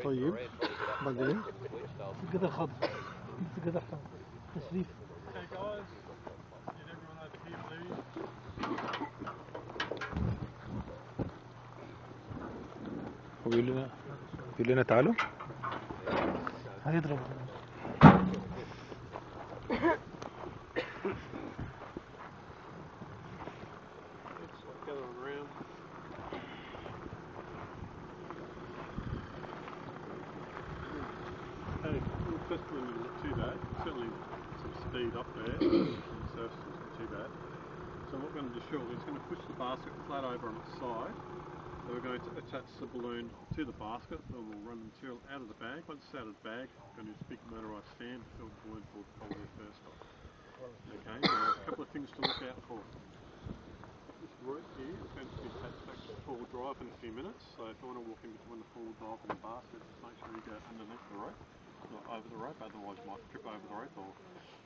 طيب بعدين كده خط كده تشريف. Okay guys, get everyone over here please. بيقول لنا تعالوا. هيضرب. First one didn't look too bad, certainly some speed up there, on the surface wasn't too bad. So what we're going to do shortly is going to push the basket flat over on its side. So we're going to attach the balloon to the basket and we'll run the material out of the bag. Once it's out of the bag, we're going to use a big motorised fan to fill the balloon full of cold air first off. Okay, now a couple of things to look out for. This rope here is going to be attached back to the four-wheel drive in a few minutes, so if you want to walk in between the four-wheel drive and the basket, just make sure you go underneath the rope. Not over the rope, otherwise you might trip over the rope or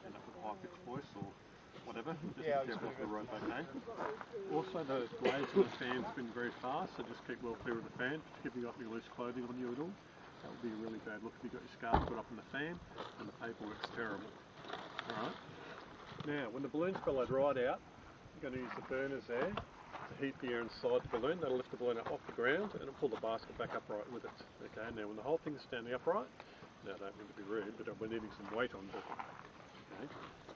end up with a high-pitched voice or whatever. Just be careful of the rope, okay? Also the blades of the fan's been very fast, so just keep well clear of the fan, particularly if you've got any loose clothing on you at all. That would be a really bad look if you've got your scarf put up in the fan and the paperwork's terrible. Alright? Now, when the balloon's bellowed right out, you're going to use the burners there to heat the air inside the balloon. That'll lift the balloon up off the ground and it'll pull the basket back upright with it. Okay, now when the whole thing's standing upright, now I don't mean to be rude, but we're needing some weight on board. Okay,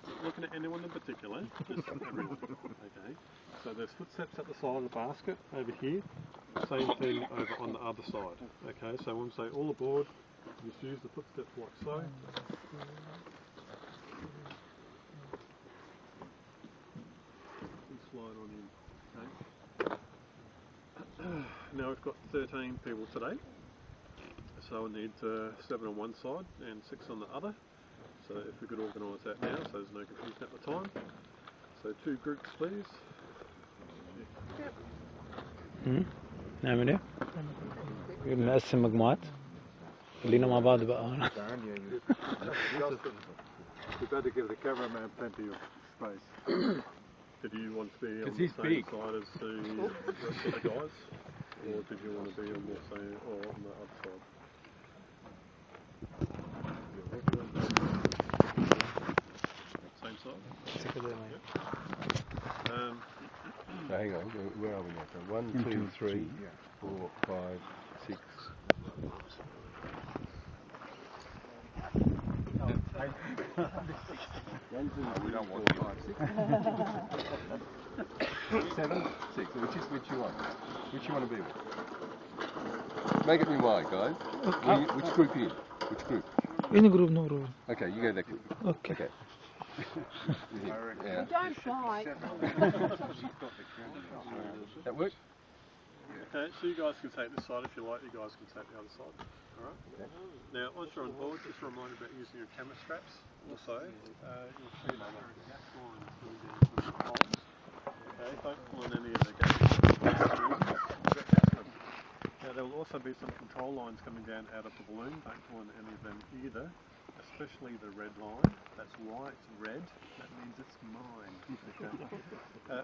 not looking at anyone in particular, just everyone. Okay, so there's footsteps at the side of the basket over here, same thing over on the other side. Okay, so when we say all aboard, just use the footsteps like so. And slide on in. Okay. Now we've got 13 people today. So we need 7 on one side and 6 on the other. So if we could organise that now, so there's no confusion at the time. So 2 groups please. نعمل ايه؟ نقسم مجموعات خلينا مع بعض بقى. We better give the cameraman plenty of space. Did you want to be on the same side as the rest of the guys? Or did you want to be on the same or on the other side? Same side? So hang on, where are we now? So 1, 2, 3, 4, 5, 6. We don't want 5, 6. 7, 6. Which you want? Which you want to be with? Make it me wide, guys. Which group are you? Which group? Any group, no group. Okay, you go that group. Okay. Yeah. Don't bite. That work? Okay, so you guys can take this side if you like, you guys can take the other side. Alright? Okay. Now, once you're on board, just a reminder about using your camera straps. Also, you'll see that there are gas lines going down from the poles. Okay, don't pull on any of the gas lines. Now, there will also be some control lines coming down out of the balloon. Don't pull on any of them either, especially the red line. That's why it's red. That means it's mine. Okay.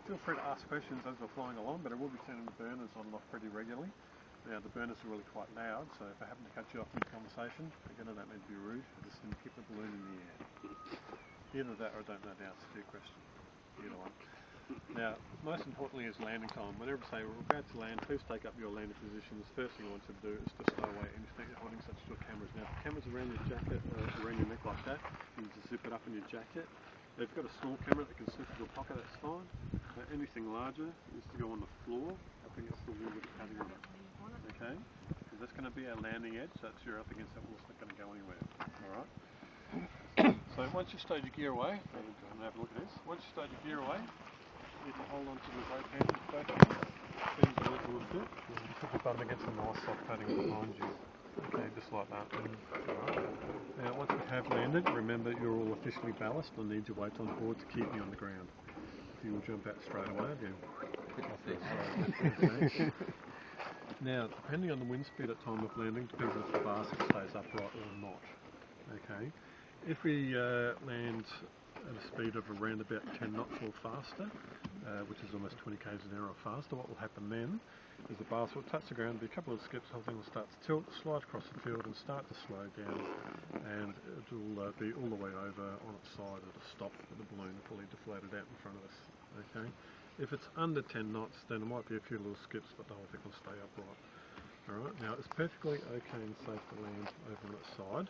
Feel free to ask questions as we're flying along, but I will be turning the burners on and off pretty regularly. Now, the burners are really quite loud, so if I happen to cut you off mid-conversation, again, I don't mean to be rude, I just need to keep the balloon in the air. Either that or I don't know the answer to your question. Either one. Now, most importantly is landing time. Whenever I say we're about to land, please take up your landing positions. First thing I want you to do is to stow away anything you're holding, such as your cameras. Now, if the camera's around your jacket, around your neck like that, you can just zip it up in your jacket. If you've got a small camera that can slip into a pocket, that's fine. Anything larger is to go on the floor up against the wall with the padding on it. Okay? Because that's going to be our landing edge, so that's you're up against that wall, it's not going to go anywhere. Alright? So once you stowed your gear away, and have a look at this, once you stowed your gear away, you can hold on to the rope handle with both hands, squeeze it a little bit, and put your bum against the nice soft padding behind you. Okay, just like that. Alright. Now once we have landed, remember you're all officially ballast and need your weight on board to keep you on the ground. You will jump out straight away again. Now, depending on the wind speed at time of landing, depends if the basket stays upright or not. Okay, if we land at a speed of around about 10 knots or faster, which is almost 20 k's an hour or faster. What will happen then is the bars will touch the ground, be a couple of skips, the whole thing will start to tilt, slide across the field and start to slow down, and it will be all the way over on its side at a stop with the balloon fully deflated out in front of us. Okay. If it's under 10 knots, then there might be a few little skips, but the whole thing will stay upright. Alright, now it's perfectly okay and safe to land over on its side.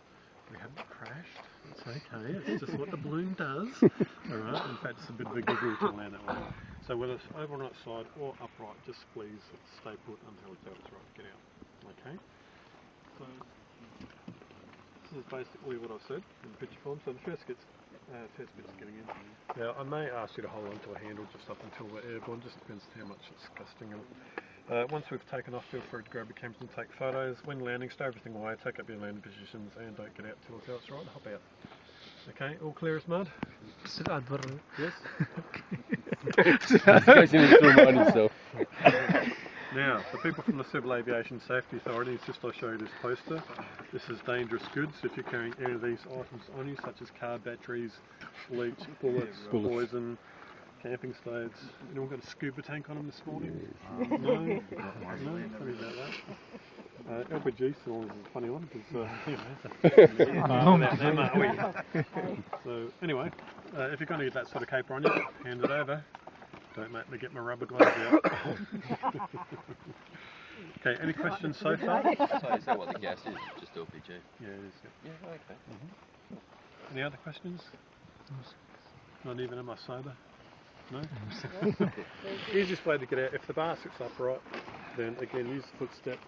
We haven't crashed, it's okay, it's just what the balloon does. Alright, in fact it's a bit of a giggle to land that way. So whether it's over on its side or upright, just please stay put until it tells right to get out. Okay? So this is basically what I said in the picture form. So the first bit's getting in. Now I may ask you to hold on to a handle just up until we're airborne, just depends on how much it's gusting up. Once we've taken off, feel free to grab your cameras and take photos. When landing, stow everything away, take up your landing positions and don't get out till it tells right to hop out. Okay, all clear as mud? Yes? This guy's going to remind himself. Now, the people from the Civil Aviation Safety Authority insist I show you this poster. This is dangerous goods. If you're carrying any of these items on you, such as car batteries, bleach, bullets, poison, camping stoves. Anyone got a scuba tank on them this morning? No? No? Sorry about that. LPG cylinders is a funny one because, without them, are we? So, anyway, if you're going to get that sort of caper on you, hand it over. Don't make me get my rubber gloves out. Okay, any questions so far? So is that what the gas is? Just LPG? Yeah, it is. Yeah, okay. Any other questions? Not even am I sober? No? Easiest way to get out, if the bar sits upright, then again use the footstep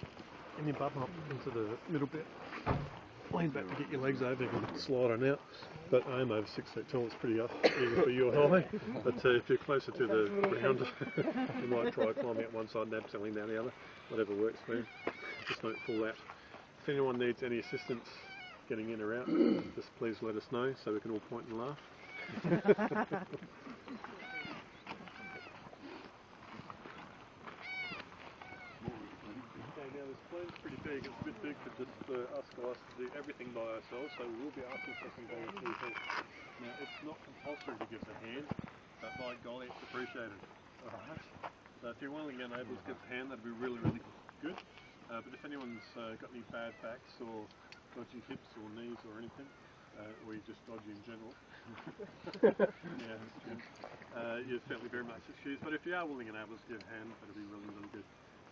and you bump up into the middle bit. Lean back to get your legs over, you can slide on out. But I am over 6 feet tall, it's pretty easy for you and I. But if you're closer to the ground, you might try climbing out one side and abseiling down the other. Whatever works for you. Just don't fall out. If anyone needs any assistance getting in or out, just please let us know so we can all point and laugh. Okay, now this plane's pretty big. It's a bit big for just us guys to do everything by ourselves, so we will be asking for some volunteer help. Now, it's not compulsory to give us a hand, but by golly, it's appreciated. Alright? So if you're willing and able to give us a hand, that'd be really, really good. But if anyone's got any bad backs or dodgy hips or knees or anything, or you're just dodgy in general, yeah, that's true. You're certainly very much excused, but if you are willing and able to give a hand, that'd be really, really good.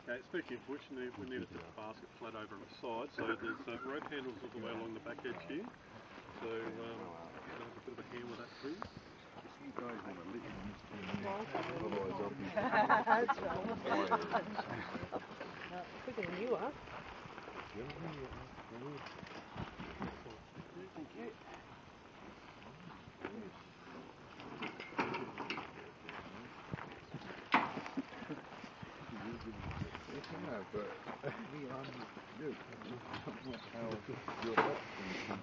Okay, speaking of which, we need to put the basket flat over on its side, so there's rope handles all the way along the back edge here. So, have a bit of a hand with that, please. You guys want to lick in this thing, Otherwise I'll be quicker than you are. Thank you. no, but you how your options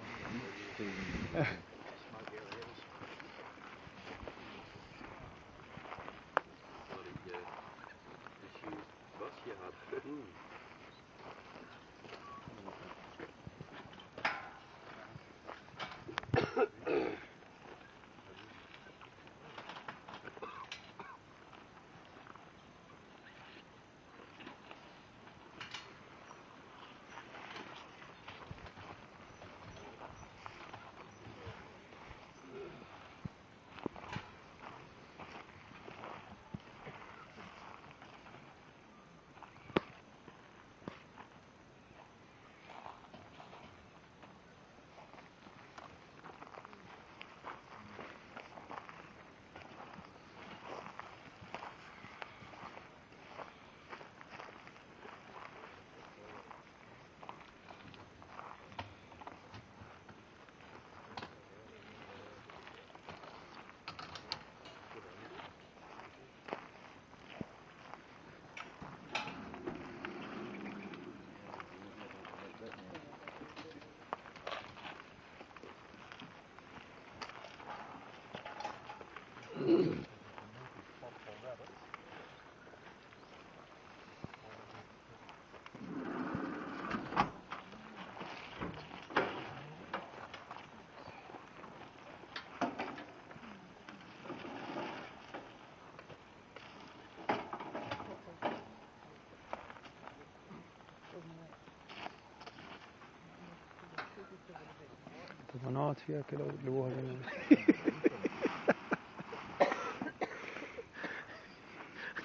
طب هنقعد فيها كده وتجيبوها لنا.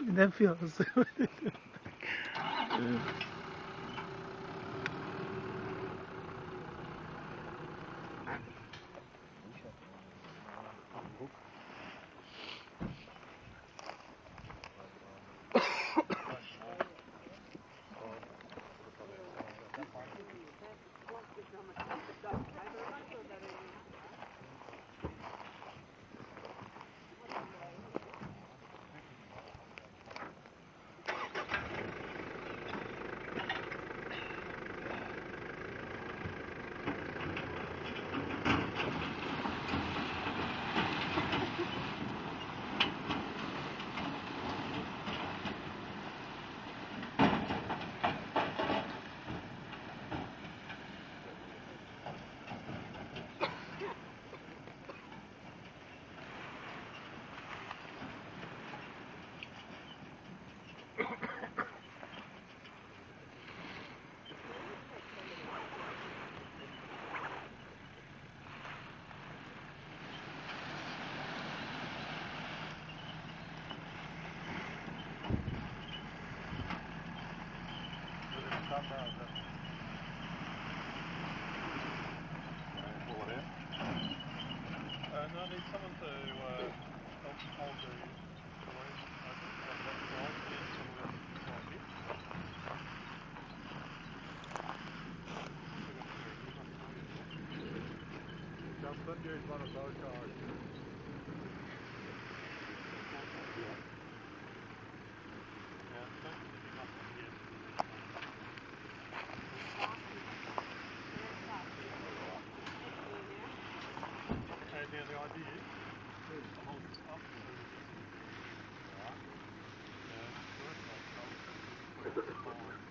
ننام فيها بس. No, I need someone to help hold the balloon open over that side and some of that side here. Still got two. You're not yet, Paul. Justin, use one of those guys. Now, don't put the big up one yet. And now the idea is to hold this up to this. Right. Now, first I'll put it behind.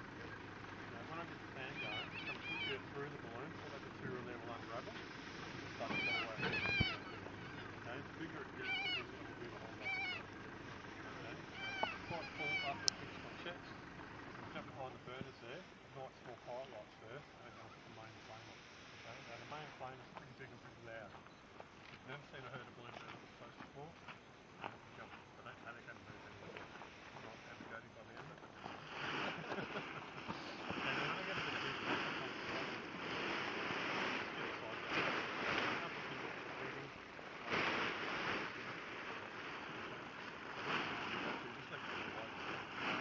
Now, when I get the fan going, I'm going to put you through the balloon. All that material there will unravel and you'll start to fall away. Okay, the bigger it gets, the easier it will be to hold on. Okay, tight pull after I finish my checks. Jump behind the burners there, night small pilot lights first, and then I'll put the main flame on. Okay, now the main flame is pretty big and pretty loud. I've never seen or heard a balloon burner this close before.